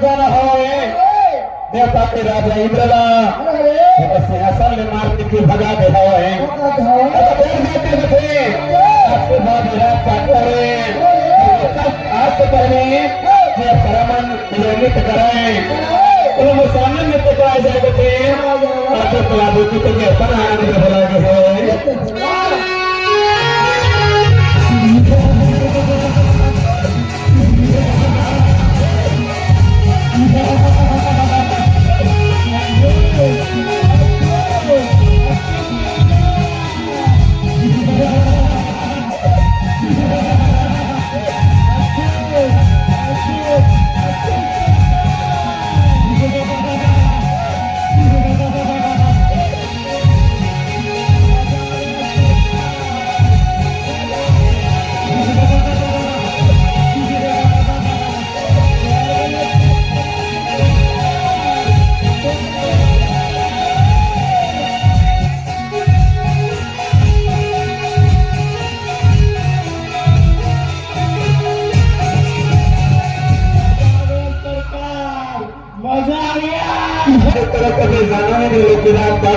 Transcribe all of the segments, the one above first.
जाना हो देवता के राजा इंद्रला सिंहासन में मारने की भगा दे आज से पहले सरमन नृत्य कराए मुसलमान नृत्य कराए जाए थे अपन आनंद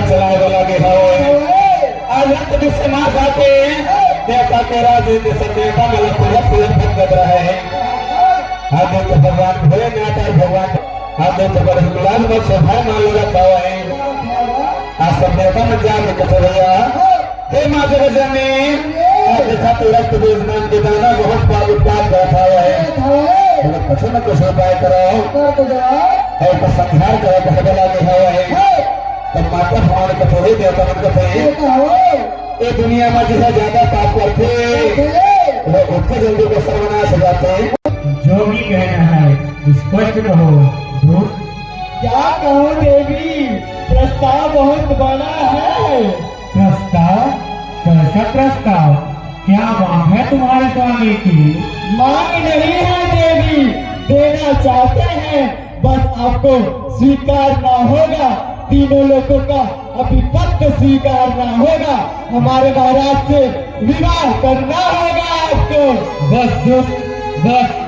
चलाए वाला के आज मार खाते देवता के राजे देवता मतलब भगत रहे आज तो भगवान भोलेनाथ और भगवान आज तो गुलाब में सभा मान रखा हुआ है आज सब देवता में जाके कचरिया हे माँ जगजननी आज देखा तो रक्त नाम के दाना बहुत बार उत्पाद बैठा हुआ है कुछ न कुछ उपाय करो ऐसा संहार करो भगवान लिखा हुआ है तब माता भगवान कठोरे देवता मन कथे ये दुनिया में जिसे ज्यादा पाप करते वो उठकर जल्दी को सर्वनाश हो जाते जो भी कहना है स्पष्ट कहो धूप। क्या कहो देवी, प्रस्ताव बहुत बड़ा है। प्रस्ताव? कैसा प्रस्ताव? क्या मांग है तुम्हारे स्वामी की? मांग नहीं है देवी, देना चाहते हैं, बस आपको स्वीकारना होगा। तीनों लोगों का अभिपत्य स्वीकारना होगा। हमारे महाराज से विवाह करना होगा आपको। बस बस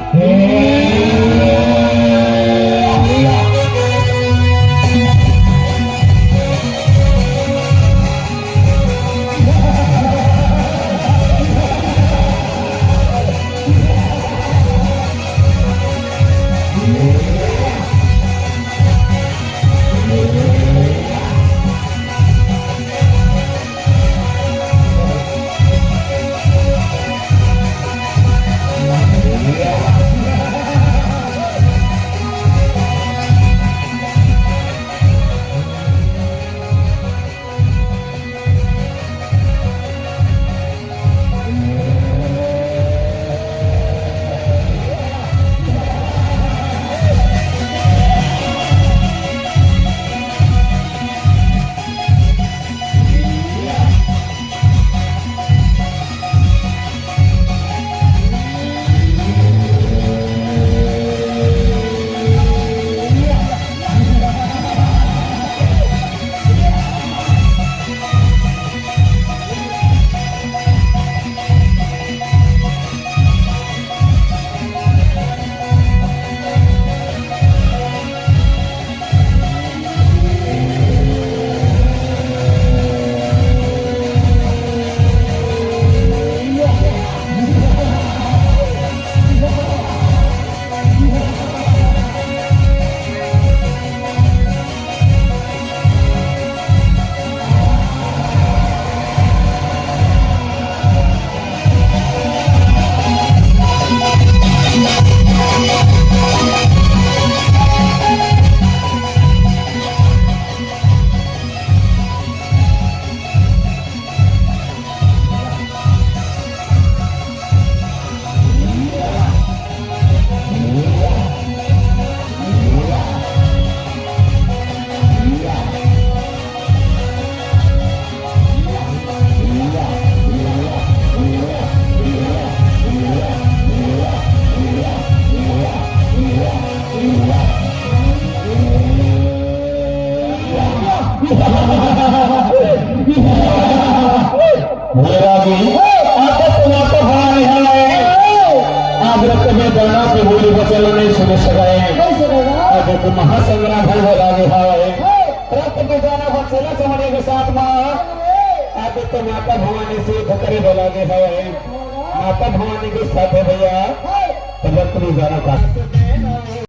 रक्त में जाना के बोली बचल नहीं सुन सके अब एक महासंग्राम हो लागे है रक्त में जाना बचला समझने के साथ में अब तो माता भवानी से युद्ध करे लागे है माता भवानी के साथ है भैया तो रक्त में जाना का